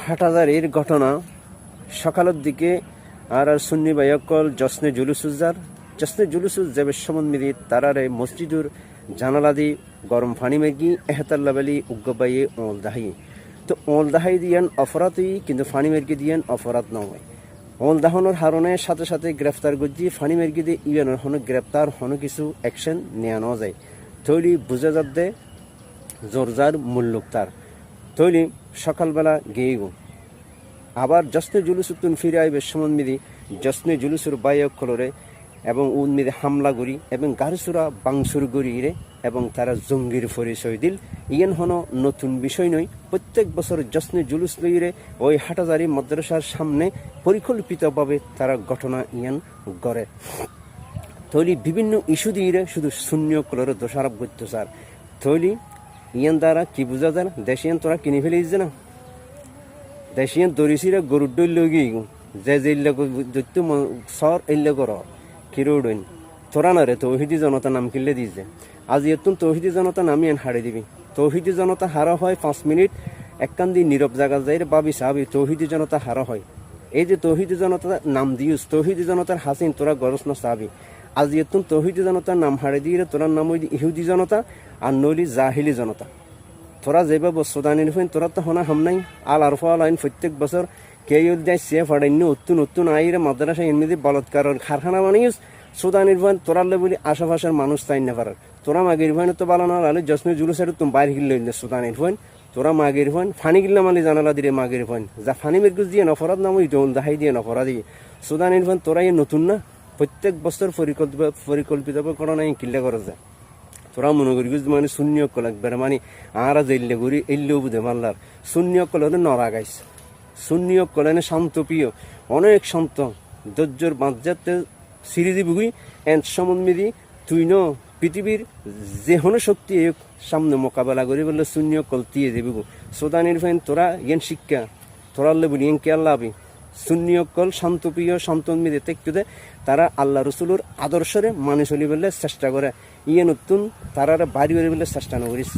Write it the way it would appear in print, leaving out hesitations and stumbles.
হাটহাজারির ঘটনা সকালের দিকে আর সুন্নি ভাইয়কল জশ্নে জুলুসুজ যাবে সমন্বিত তারারে মসজিদুর জানালাদি গরম ফানি মেগি এহতাল্লাবালি উগ্গবাইয়ে ওল দাহাই তো ওল দাহাই দিয়ান অপরাধই কিন্তু ফানি মেরগি দিয়ান অপরাধ নয় ওল দাহনের হারণে সাথে সাথে গ্রেফতার গজি ফানি মেরগি দিয়ে ইয়ানোর হনো গ্রেফতার হনো কিছু অ্যাকশন নেওয়া ন যায় তৈরি বুঝা যাতে জোরজার মূল্যক তার তৈরি সকালবেলা গিয়ে আবার জশ্নে জুলুসুতুন ফিরে আইবে সমন্মিদি জশ্নে জুলুসুর বাইক কলরে এবং উন্মিদে হামলা করি এবং গারুসুরা বাংসুর গড়িয়ে এবং তারা জঙ্গির পরিচয় দিল ইয়ান হনো নতুন বিষয় নয় প্রত্যেক বছর জশ্নে জুলুস লইরে ওই হাটহাজারি মাদ্রাসার সামনে পরিকল্পিতভাবে তারা ঘটনা ইয়ান গড়ে তৈলি বিভিন্ন ইস্যু দিয়ে শুধু শূন্য কলরে দোষারোপ করতে স্যার তৈলি ইয়ান দ্বারা কি বোঝা যায় দেশিয়ান তোরা কিনে ফেলে দিচ্ছে না দেশিয়ান দরিসিরা গরুর দৈল গিয়ে যে দৈত্য সর এল্য কর কিরোডইন তোরা না রে তৌহিদি জনতা নাম কিনলে দিয়েছে আজ এতুন তৌহিদি জনতা নামি এন হারে দিবি তৌহিদি জনতা হারা হয় 5 মিনিট একখান দিয়ে নীরব জায়গা যাই বাবি সাবি তৌহিদি জনতা হারা হয় এই যে তৌহিদি জনতা নাম দিউস তৌহিদি জনতার হাসিন তোরা গরস না সাবি আজ এতুন তৌহিদি জনতার নাম হারে দিয়ে তোরা নাম ওই ইহুদি জনতা আর নইলি জাহিলি জনতা তোরা যেভাবে সুদানির হইন তোরা তো হনা হাম নাই আল আরফা আইন প্রত্যেক বছর কেউ দেয় সে ফাড়াইন্য নতুন আইরে মাদ্রাসা এমনি বলৎকারের কারখানা বানিয়েছ সুদানির ভান তোরালে বলি আশেপাশের মানুষ তাই না পারার তোরা মাগির ভান তো বালানো আলে জশ্নে জুলুসের তুমি বাইরে গিল সুদানির ভান তোরা মাগির ভান ফানি গিল্লা মালি জানালা দিয়ে মাগির ভান যা ফানি মেরগুজ দিয়ে নফরাত নাম ওই দোল দাহাই দিয়ে নফরাদি সুদানির ভান তোরা এই নতুন না প্রত্যেক বছর পরিকল্পিতভাবে করা নাই কিল্লা করা যায় তোরা মনে করি মানে শূন্য কল একবারে মানে আরা জেললে করি এল্লেও বুঝে মাল্লার শূন্য কল নরা গাইস শূন্য কলেনে শান্ত প্রিয় অনেক শান্ত ধৈর্যর বাঁচাতে সিঁড়ি দিবি এন সমন্মিদি তুই ন পৃথিবীর যে হনো শক্তি সামনে মোকাবেলা করি বললে শূন্য কল দিয়ে দিবি সোদানির ফাইন তোরা ইয়েন শিক্ষা তোরালে বলি ইয়েন কে আল্লাহ আবি শূন্য কল শান্তপ্রিয় শান্তন্মিদি দেখতে তারা আল্লাহ রসুলোর আদর্শরে মানে চলি বললে চেষ্টা করে ইয়ে নতুন তারা বাড়ি বাড়ি বলে চেষ্টা নকরিস